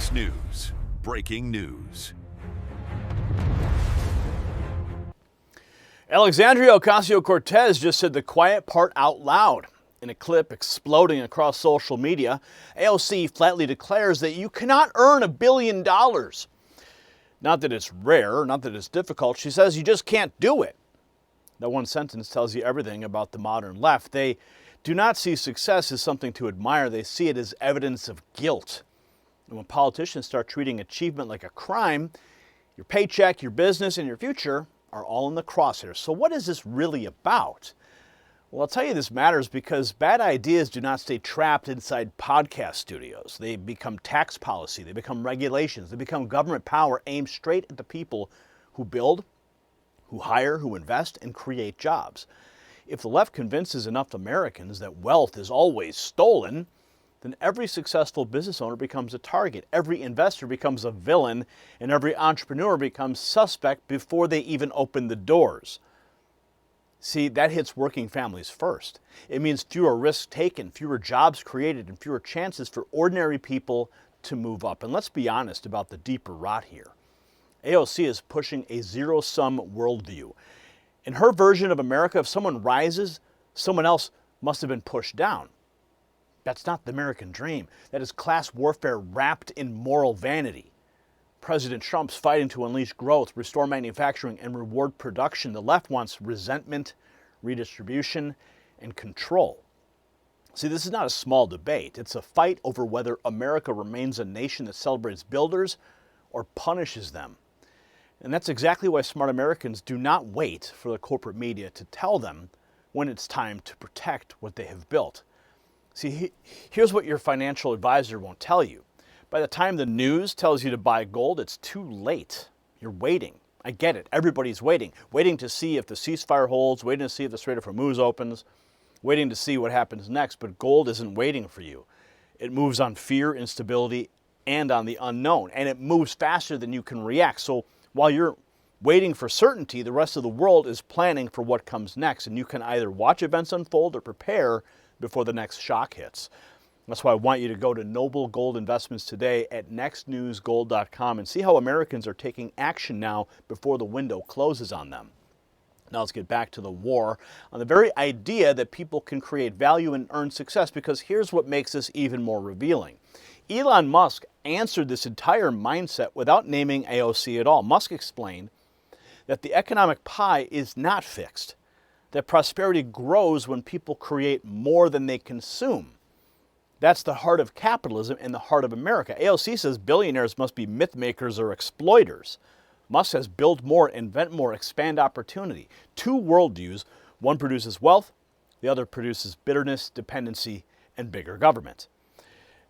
Fox News. Breaking news. Alexandria Ocasio-Cortez just said the quiet part out loud. In a clip exploding across social media, AOC flatly declares that you cannot earn $1 billion. Not that it's rare, not that it's difficult. She says you just can't do it. That one sentence tells you everything about the modern left. They do not see success as something to admire. They see it as evidence of guilt. And when politicians start treating achievement like a crime, your paycheck, your business, and your future are all in the crosshairs. So what is this really about? Well, I'll tell you this matters because bad ideas do not stay trapped inside podcast studios. They become tax policy, they become regulations, they become government power aimed straight at the people who build, who hire, who invest, and create jobs. If the left convinces enough Americans that wealth is always stolen, then every successful business owner becomes a target, every investor becomes a villain, and every entrepreneur becomes suspect before they even open the doors. See, that hits working families first. It means fewer risks taken, fewer jobs created, and fewer chances for ordinary people to move up. And let's be honest about the deeper rot here. AOC is pushing a zero-sum worldview. In her version of America, if someone rises, someone else must have been pushed down. That's not the American dream. That is class warfare wrapped in moral vanity. President Trump's fighting to unleash growth, restore manufacturing, and reward production. The left wants resentment, redistribution, and control. See, this is not a small debate. It's a fight over whether America remains a nation that celebrates builders or punishes them. And that's exactly why smart Americans do not wait for the corporate media to tell them when it's time to protect what they have built. See, here's what your financial advisor won't tell you. By the time the news tells you to buy gold, it's too late. You're waiting. I get it. Everybody's waiting. Waiting to see if the ceasefire holds, waiting to see if the Strait of Hormuz opens, waiting to see what happens next. But gold isn't waiting for you. It moves on fear, instability, and on the unknown. And it moves faster than you can react. So while you're waiting for certainty, the rest of the world is planning for what comes next. And you can either watch events unfold or prepare before the next shock hits. That's why I want you to go to Noble Gold Investments today at nextnewsgold.com and see how Americans are taking action now before the window closes on them. Now let's get back to the war on the very idea that people can create value and earn success, because here's what makes this even more revealing. Elon Musk answered this entire mindset without naming AOC at all. Musk explained that the economic pie is not fixed, that prosperity grows when people create more than they consume. That's the heart of capitalism and the heart of America. AOC says billionaires must be myth makers or exploiters. Musk says build more, invent more, expand opportunity. Two worldviews. One produces wealth, the other produces bitterness, dependency, and bigger government.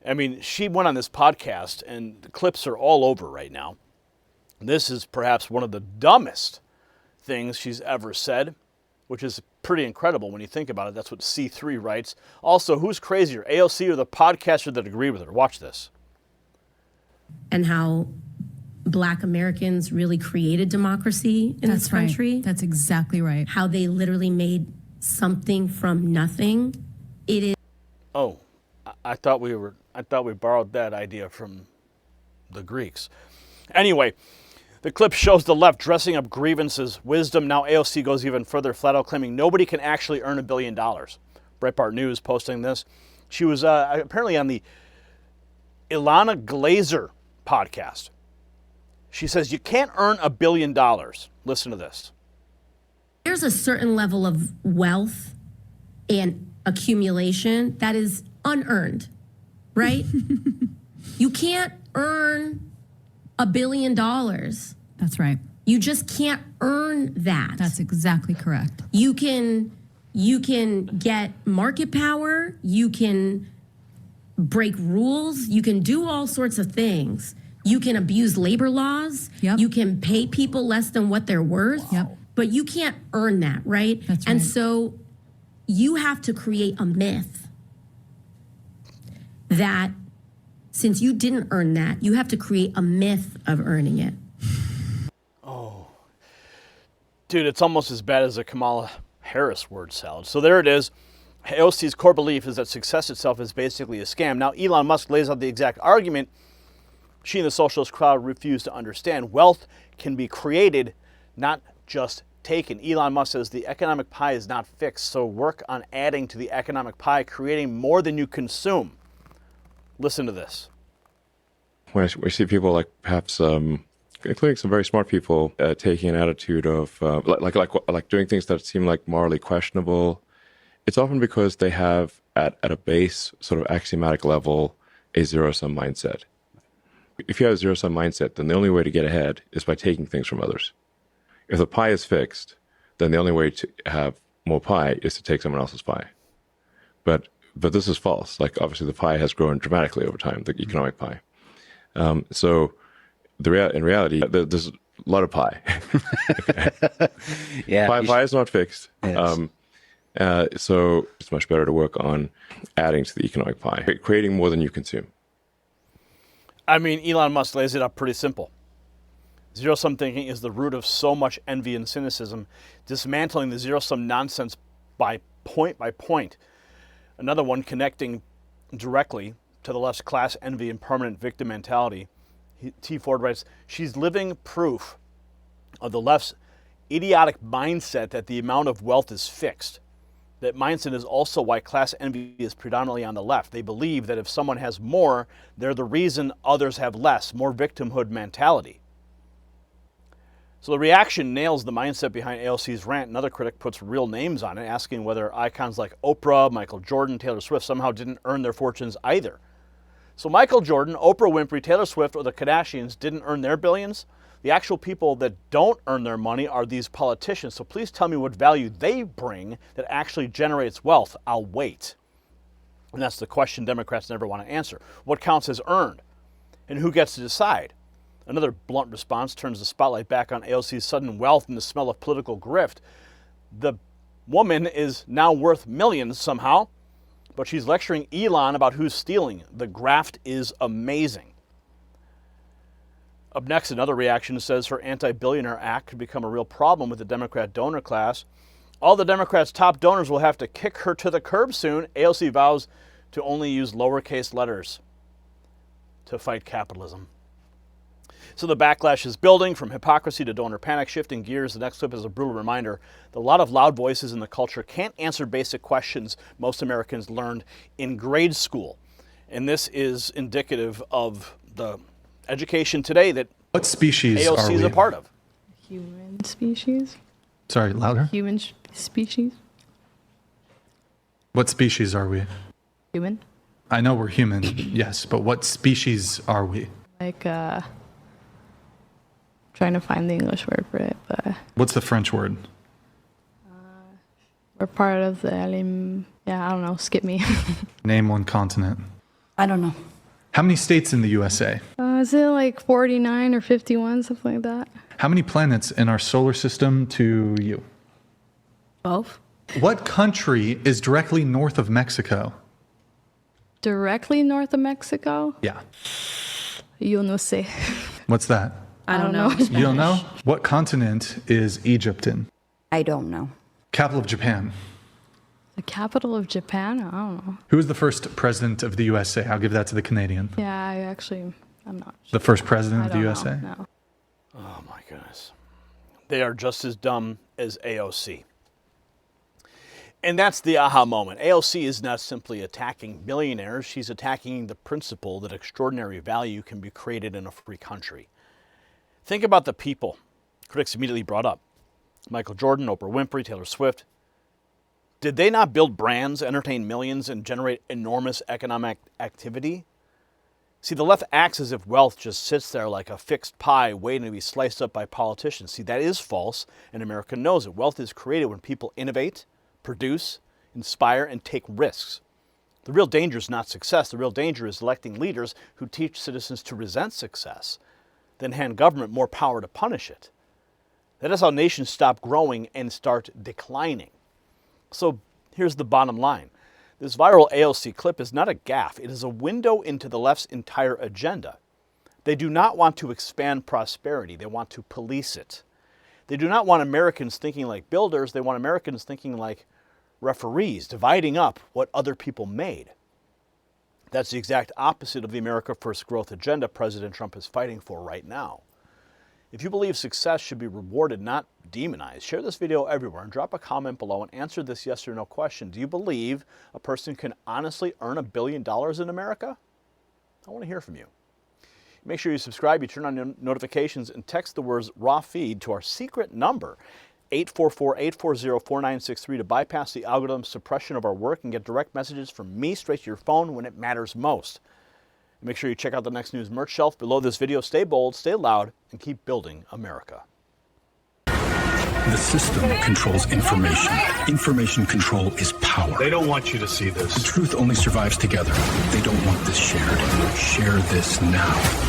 I mean, she went on this podcast, and the clips are all over right now. This is perhaps one of the dumbest things she's ever said, which is pretty incredible when you think about it. That's what C3 writes. Also, who's crazier, AOC or the podcaster that agreed with her? Watch this. And how Black Americans really created democracy in this country. Right. That's exactly right. How they literally made something from nothing. It is. Oh, I thought we borrowed that idea from the Greeks. Anyway, the clip shows the left dressing up grievances, wisdom. Now AOC goes even further, flat out claiming nobody can actually earn $1 billion. Breitbart News posting this. She was apparently on the Ilana Glazer podcast. She says you can't earn $1 billion. Listen to this. There's a certain level of wealth and accumulation that is unearned, right? You can't earn $1 billion. That's right. You just can't earn that. That's exactly correct. You can get market power, you can break rules, you can do all sorts of things. You can abuse labor laws, Yep. You can pay people less than what they're worth, Yep. But you can't earn that, right? That's And right. so you have to create a myth that since you didn't earn that, you have to create a myth of earning it. Oh, dude, it's almost as bad as a Kamala Harris word salad. So there it is. AOC's core belief is that success itself is basically a scam. Now, Elon Musk lays out the exact argument She and the socialist crowd refuse to understand wealth can be created, not just taken. Elon Musk says the economic pie is not fixed, so work on adding to the economic pie, creating more than you consume. Listen to this. When I see people like perhaps, including some very smart people, taking an attitude of like doing things that seem like morally questionable, it's often because they have at a base sort of axiomatic level a zero-sum mindset. If you have a zero-sum mindset, then the only way to get ahead is by taking things from others. If the pie is fixed, then the only way to have more pie is to take someone else's pie. But this is false. Like, obviously the pie has grown dramatically over time, the economic pie. So in reality, there's a lot of pie. Yeah, pie is not fixed. Yes. So it's much better to work on adding to the economic pie, creating more than you consume. I mean, Elon Musk lays it up pretty simple. Zero-sum thinking is the root of so much envy and cynicism, dismantling the zero-sum nonsense by point. Another one connecting directly to the left's class envy and permanent victim mentality. T. Ford writes, she's living proof of the left's idiotic mindset that the amount of wealth is fixed. That mindset is also why class envy is predominantly on the left. They believe that if someone has more, they're the reason others have less, more victimhood mentality. So the reaction nails the mindset behind AOC's rant. Another critic puts real names on it, asking whether icons like Oprah, Michael Jordan, Taylor Swift somehow didn't earn their fortunes either. So Michael Jordan, Oprah Winfrey, Taylor Swift, or the Kardashians didn't earn their billions? The actual people that don't earn their money are these politicians. So please tell me what value they bring that actually generates wealth. I'll wait. And that's the question Democrats never want to answer. What counts as earned? And who gets to decide? Another blunt response turns the spotlight back on AOC's sudden wealth and the smell of political grift. The woman is now worth millions somehow, but she's lecturing Elon about who's stealing. The graft is amazing. Up next, another reaction says her anti-billionaire act could become a real problem with the Democrat donor class. All the Democrats' top donors will have to kick her to the curb soon. AOC vows to only use lowercase letters to fight capitalism. So the backlash is building from hypocrisy to donor panic. Shifting gears, the next clip is a brutal reminder that a lot of loud voices in the culture can't answer basic questions most Americans learned in grade school. And this is indicative of the education today that what species AOC are we? is a part of. Human species? Sorry, louder. Human species? What species are we? Human? I know we're human, yes, but what species are we? Like, trying to find the English word for it, but What's the French word? we're part of the I don't know, skip me. Name one continent. I don't know. How many states in the USA? Is it like 49 or 51, something like that? How many planets in our solar system to you? 12. What country is directly north of Mexico? Directly north of Mexico? Yeah. Yo no sé. What's that? I don't know. You don't know? What continent is Egypt in? I don't know. Capital of Japan. The capital of Japan? I don't know. Who was the first president of the USA? I'll give that to the Canadian. Yeah, I'm not sure. The first president I of the don't USA? know, no. Oh my goodness. They are just as dumb as AOC. And that's the aha moment. AOC is not simply attacking billionaires. She's attacking the principle that extraordinary value can be created in a free country. Think about the people critics immediately brought up. Michael Jordan, Oprah Winfrey, Taylor Swift. Did they not build brands, entertain millions, and generate enormous economic activity? See, the left acts as if wealth just sits there like a fixed pie waiting to be sliced up by politicians. See, that is false, and America knows it. Wealth is created when people innovate, produce, inspire, and take risks. The real danger is not success. The real danger is electing leaders who teach citizens to resent success, then hand government more power to punish it. That is how nations stop growing and start declining. So here's the bottom line. This viral AOC clip is not a gaffe. It is a window into the left's entire agenda. They do not want to expand prosperity. They want to police it. They do not want Americans thinking like builders. They want Americans thinking like referees, dividing up what other people made. That's the exact opposite of the America First growth agenda President Trump is fighting for right now. If you believe success should be rewarded, not demonized, share this video everywhere and drop a comment below and answer this yes or no question. Do you believe a person can honestly earn $1 billion in America? I want to hear from you. Make sure you subscribe, you turn on notifications, and text the words raw feed to our secret number, 844-840-4963, to bypass the algorithm suppression of our work and get direct messages from me straight to your phone when it matters most. Make sure you check out the Next News merch shelf below this video. Stay bold, stay loud, and keep building America. The system controls information. Information control is power. They don't want you to see this. The truth only survives together. They don't want this shared. Share this now.